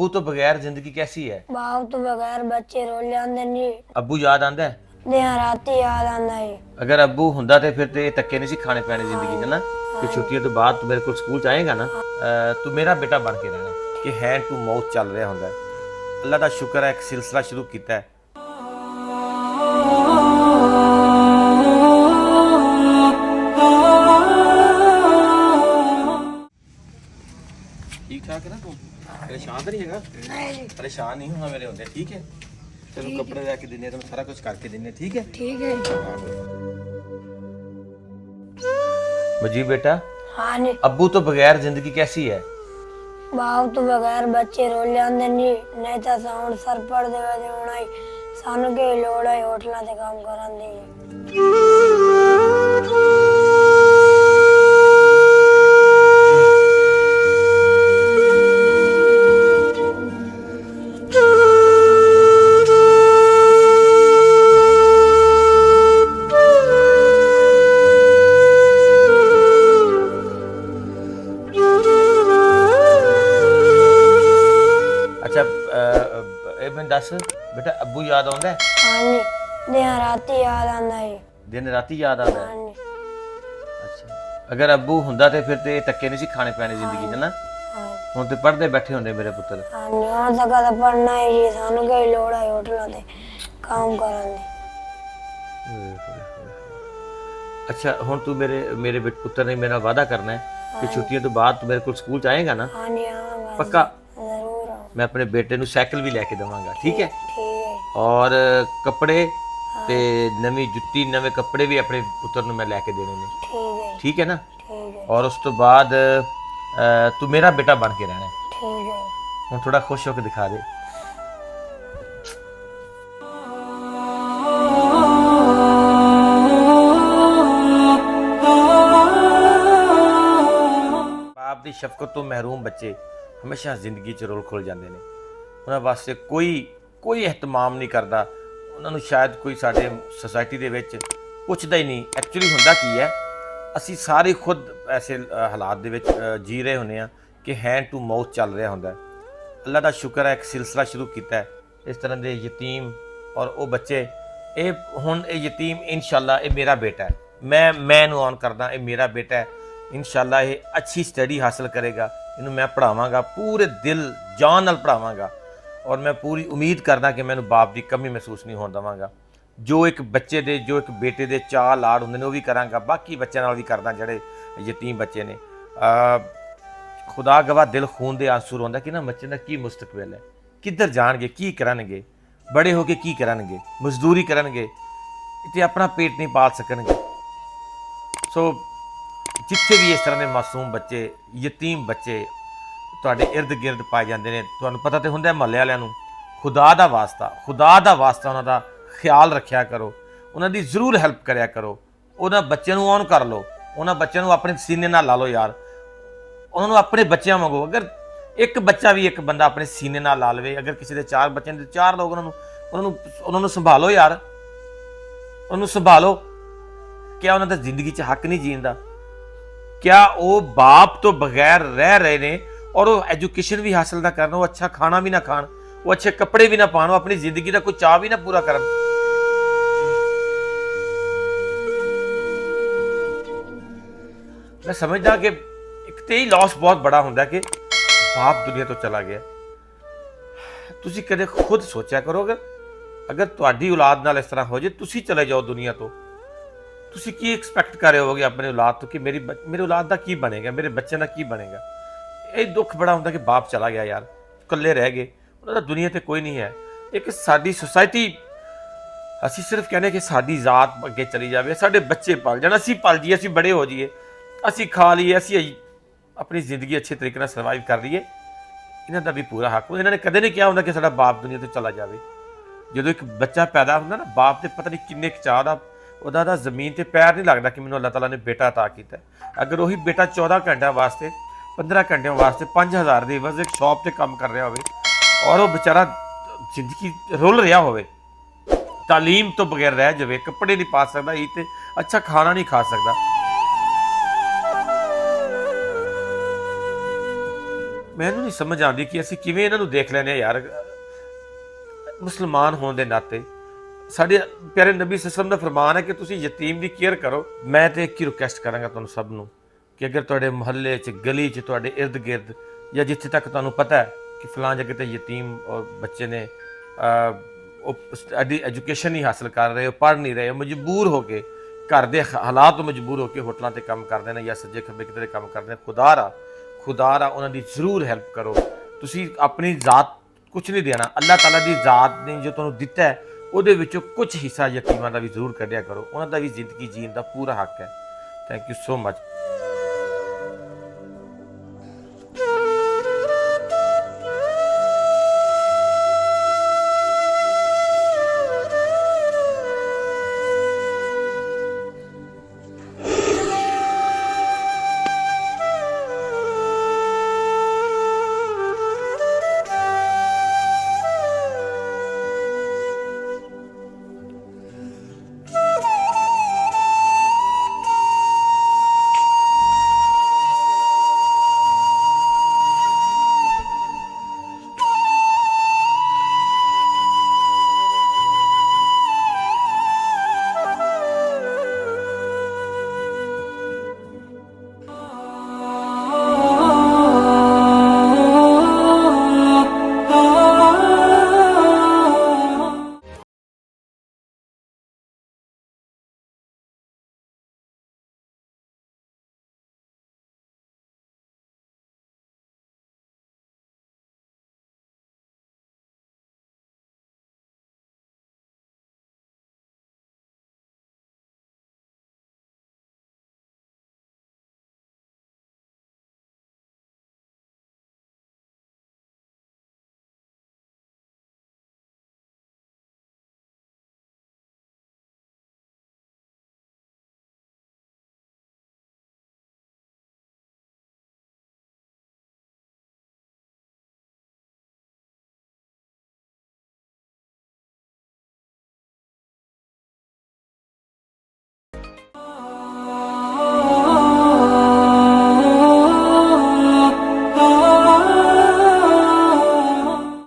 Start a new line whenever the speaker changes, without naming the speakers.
अब्बू तो बगैर जिंदगी कैसी है?
बाप तो बगैर बच्चे रोल ਜਾਂਦੇ ਨੇ ਜੀ।
अब्बू याद आंदा है?
ਦਿਨ ਰਾਤੀ ਯਾਦ ਆਂਦਾ ਹੈ।
अगर अब्बू हुंदा ते फिर ते धक्के नहीं सी खाने पैने जिंदगी च ना कि छुट्टियों तो बाद तू मेरे को स्कूल च आएगा ना, तू मेरा बेटा बन के रहना कि हैंड टू माउथ चल रहा होंदा है। अल्लाह का शुक्र है एक सिलसिला शुरू किया है। ठीक ठाक है ना तू? परेशान तो नहीं है?
नहीं
परेशान नहीं होना मेरे होंदे, ठीक है? चलो कपड़े लेके देने तो सारा कुछ करके देने, ठीक है?
ठीक है।
मुजीब बेटा,
हाँ जी।
अब्बू तो बगैर जिंदगी कैसी है?
ਬਾਪ ਤੋਂ ਬਗੈਰ ਬੱਚੇ ਰੋਲ ਜਾਂਦੇ ਨੇ ਜੀ। ਨਹੀਂ ਤਾਂ ਸਾਉਣ ਸਰ ਪੜ ਦੇਵੇ ਤੇ ਹੁਣ ਆਈ ਸਾਨੂੰ ਕੀ ਲੋੜ ਹੈ ਹੋਟਲਾਂ ਤੇ ਕੰਮ ਕਰਨ ਦੀ ਜੀ।
अच्छा मैं दस बेटा, अब्बू याद आंदा है?
हाँ जी। ਦਿਨ ਰਾਤੀ ਯਾਦ ਆਂਦਾ ਹੈ।
दिन राती याद आंदा
हाँ
है?
जी।
अच्छा, अगर अब्बू हुंदा ते फिर ते धक्के नहीं सी खाने पैने जिंदगी च ना,
हाँ
हुण ते पढ़दे बैठे होंदे मेरे पुत्तर।
हाँ जी। ਹੁਣ ਤੱਕ ਤਾਂ ਪੜਨਾ ਹੈ ਜੀ। ਸਾਨੂੰ ਕੀ ਲੋੜ ਹੈ ਹੋਟਲਾਂ ਤੇ ਕੰਮ ਕਰਨ ਦੀ।
अच्छा हुण तू मेरे मेरे पुत्तर ने मेरा वादा करना है कि छुट्टियों तो बाद तू मेरे को स्कूल च आएगा ना,
हाँ जी आऊँगा।
पक्का?
जरूर आऊँ।
मैं अपने बेटे ਨੂੰ साइकिल भी लेके देवांगा, ठीक है?
ठीक है।
और कपड़े ते नवी जुत्ती नवे कपड़े भी अपने पुत्र ਨੂੰ मैं लेके देने ने,
ठीक है।
ठीक है ना?
ठीक है।
और उस तो बाद तू मेरा बेटा बन के रहना है।
ठीक है।
ਹੁਣ थोड़ा खुश होकर दिखा दे। ਬਾਪ ਦੀ ਸ਼ਫਕਤ ਤੋਂ ਮਹਿਰੂਮ ਬੱਚੇ ਹਮੇਸ਼ਾ ਜ਼ਿੰਦਗੀ 'ਚ ਰੋਲ ਖੁੱਲ ਜਾਂਦੇ ਨੇ। ਉਹਨਾਂ ਵਾਸਤੇ ਕੋਈ ihtimam ਨਹੀਂ ਕਰਦਾ। ਉਹਨਾਂ ਨੂੰ ਸ਼ਾਇਦ ਕੋਈ ਸਾਡੇ ਸੋਸਾਇਟੀ ਦੇ ਵਿੱਚ ਪੁੱਛਦਾ ਹੀ ਨਹੀਂ। ਐਕਚੁਅਲੀ ਹੁੰਦਾ ਕੀ ਹੈ, ਅਸੀਂ ਸਾਰੇ ਖੁਦ ਐਸੇ ਹਾਲਾਤ ਦੇ ਵਿੱਚ ਜੀ ਰਹੇ ਹੁੰਦੇ ਹਾਂ ਕਿ ਹੈਂਡ ਟੂ ਮਾਊਥ ਚੱਲ ਰਿਹਾ ਹੁੰਦਾ ਹੈ। ਅੱਲਾ ਦਾ ਸ਼ੁਕਰ ਹੈ ਇੱਕ ਸਿਲਸਿਲਾ ਸ਼ੁਰੂ ਕੀਤਾ ਹੈ ਇਸ ਤਰ੍ਹਾਂ ਦੇ ਯਤੀਮ ਔਰ ਉਹ ਬੱਚੇ। ਇਹ ਹੁਣ ਇਹ ਯਤੀਮ ਇਨਸ਼ਾਅੱਲਾ ਇਹ ਮੇਰਾ ਬੇਟਾ ਹੈ। ਮੈਂ ਇਹਨੂੰ ਔਨ ਕਰਦਾ, ਇਹ ਮੇਰਾ ਬੇਟਾ ਹੈ। ਇਨਸ਼ਾਅੱਲਾ ਇਹ ਅੱਛੀ ਸਟੱਡੀ ਹਾਸਲ ਕਰੇਗਾ। ਇਹਨੂੰ ਮੈਂ ਪੜ੍ਹਾਵਾਂਗਾ, ਪੂਰੇ ਦਿਲ ਜਾਨ ਨਾਲ ਪੜ੍ਹਾਵਾਂਗਾ। ਔਰ ਮੈਂ ਪੂਰੀ ਉਮੀਦ ਕਰਦਾ ਕਿ ਮੈਨੂੰ ਬਾਪ ਦੀ ਕਮੀ ਮਹਿਸੂਸ ਨਹੀਂ ਹੋਣ ਦੇਵਾਂਗਾ। ਜੋ ਇੱਕ ਬੱਚੇ ਦੇ, ਜੋ ਇੱਕ ਬੇਟੇ ਦੇ ਚਾਅ ਲਾੜ ਹੁੰਦੇ ਨੇ ਉਹ ਵੀ ਕਰਾਂਗਾ। ਬਾਕੀ ਬੱਚਿਆਂ ਨਾਲ ਵੀ ਕਰਦਾ ਜਿਹੜੇ ਯਤੀਮ ਬੱਚੇ ਨੇ। खुदा गवाह दिल खून दे आंसू रोंदा कि ना बच्चे का की मुस्तकबिल है, किधर जाएंगे, की करनगे, बड़े होके की करनगे, मजदूरी करनगे ते अपना पेट नहीं पाल सकणगे। सो जिथे भी इस तरह के मासूम बच्चे, यतीम बच्चे तुहाडे इर्द गिर्द पाए जाते हैं, तुहानूं पता तो हुंदा महल्ले वालियां नूं, खुदा दा वास्ता उन्हां दा ख्याल रखिया करो, उन्हां दी जरूर हेल्प करिया करो। उन्हां बच्चों नूं ऑन कर लो, उन्हां बच्चों नूं अपने सीने नाल ला लो यार। उन्होंने अपने बच्चों वांगू, अगर एक बच्चा भी एक बंदा अपने सीने नाल ला लवे, अगर किसी के 4 बच्चे ने 4 लोग उन्होंने संभालो यार, उन्होंने संभालो। क्या उन्होंने जिंदगी च हक नहीं जीण दा? क्या वो बाप तो बगैर रह रहे ने और वो एजुकेशन भी हासिल ना करन, वो अच्छा खाना भी ना खान, वो अच्छे कपड़े भी ना पान, वो अपनी जिंदगी का कोई चाह भी ना पूरा करन? मैं समझदा कि एक तो ही लॉस बहुत बड़ा होंदा कि बाप दुनिया तो चला गया। तुसी कदे खुद सोचा करो, अगर तुहाडी औलाद नाल इस तरह हो जाए, तुसी चले जाओ दुनिया तो, तुसी की एक्सपैक्ट कर रहे होगे अपने औलाद तो कि मेरी औलाद का की बनेगा, मेरे बच्चे का की बनेगा? ये दुख बड़ा होंदा कि बाप चला गया यार, कल्ले रह गए, उन्होंने दुनिया ते कोई नहीं है। एक साडी सोसाइटी, असी सिर्फ कहने कि साडी जात अगे चली जाए, साडे बच्चे पल जान, असी पल जाइए, असी बड़े हो जाइए, असी खा लीए, असी अपनी जिंदगी अच्छे तरीके से सर्वाइव कर रही है। इन्हों का भी पूरा हक। इन्होंने कदे नहीं कहा होंदा कि साडा बाप दुनिया तो चला जाए। जो एक बच्चा पैदा होंदा ना, बाप के पता नहीं किन्ने चाह दा उहदा जमीन ते पैर नहीं लगता कि मैनूं अल्लाह ताला ने बेटा अता किया। अगर वही बेटा 14 घंटे वास्ते, 15 घंटे वास्ते 5000 की बस एक शॉप से काम कर रहा हो और वो बेचारा जिंदगी रुल रहा हो, तालीम तो बगैर रह जाए, कपड़े नहीं पा सकता, ही तो अच्छा खाना नहीं खा सकता। ਮੈਨੂੰ ਨਹੀਂ ਸਮਝ ਆਉਂਦੀ ਕਿ ਅਸੀਂ ਕਿਵੇਂ ਇਹਨਾਂ ਨੂੰ ਦੇਖ ਲੈਂਦੇ ਹਾਂ ਯਾਰ। ਮੁਸਲਮਾਨ ਹੋਣ ਦੇ ਨਾਤੇ ਸਾਡੇ ਪਿਆਰੇ ਨਬੀ ਸੱਲਮ ਦਾ ਫਰਮਾਨ ਹੈ ਕਿ ਤੁਸੀਂ ਯਤੀਮ ਦੀ ਕੇਅਰ ਕਰੋ। ਮੈਂ ਤੇ ਇੱਕ ਹੀ ਰਿਕੁਐਸਟ ਕਰਾਂਗਾ ਤੁਹਾਨੂੰ ਸਭ ਨੂੰ ਕਿ ਅਗਰ ਤੁਹਾਡੇ ਮੁਹੱਲੇ 'ਚ, ਗਲੀ 'ਚ, ਤੁਹਾਡੇ ਇਰਦ ਗਿਰਦ ਜਾਂ ਜਿੱਥੇ ਤੱਕ ਤੁਹਾਨੂੰ ਪਤਾ ਹੈ ਕਿ ਫਲਾਂ ਜਗ੍ਹਾ ਤੇ ਯਤੀਮ ਔਰ ਬੱਚੇ ਨੇ, ਉਹ ਐਜੂਕੇਸ਼ਨ ਨਹੀਂ ਹਾਸਲ ਕਰ ਰਹੇ, ਉਹ ਪੜ੍ਹ ਨਹੀਂ ਰਹੇ, ਉਹ ਮਜਬੂਰ ਹੋ ਕੇ ਘਰ ਦੇ ਹਾਲਾਤ ਤੋਂ ਮਜਬੂਰ ਹੋ ਕੇ ਹੋਟਲਾਂ ਤੇ ਕੰਮ ਕਰਦੇ ਨੇ ਜਾਂ ਸੱਜੇ ਖੱਬੇ ਕਿਤੇ ਕੰਮ ਕਰਦੇ ਨੇ, ਖੁਦਾ ਰਾ ਉਹਨਾਂ ਦੀ ਜ਼ਰੂਰ ਹੈਲਪ ਕਰੋ। ਤੁਸੀਂ ਆਪਣੀ ਜ਼ਾਤ ਕੁਝ ਨਹੀਂ ਦੇਣਾ, ਅੱਲਾਹ ਤਾਲਾ ਦੀ ਜ਼ਾਤ ਨੇ ਜੋ ਤੁਹਾਨੂੰ ਦਿੱਤਾ ਹੈ ਉਹਦੇ ਵਿੱਚੋਂ ਕੁਝ ਹਿੱਸਾ ਯਤੀਮਾਂ ਦਾ ਵੀ ਜ਼ਰੂਰ ਕੱਢਿਆ ਕਰੋ। ਉਹਨਾਂ ਦਾ ਵੀ ਜ਼ਿੰਦਗੀ ਜੀਣ ਦਾ ਪੂਰਾ ਹੱਕ ਹੈ। Thank you so much.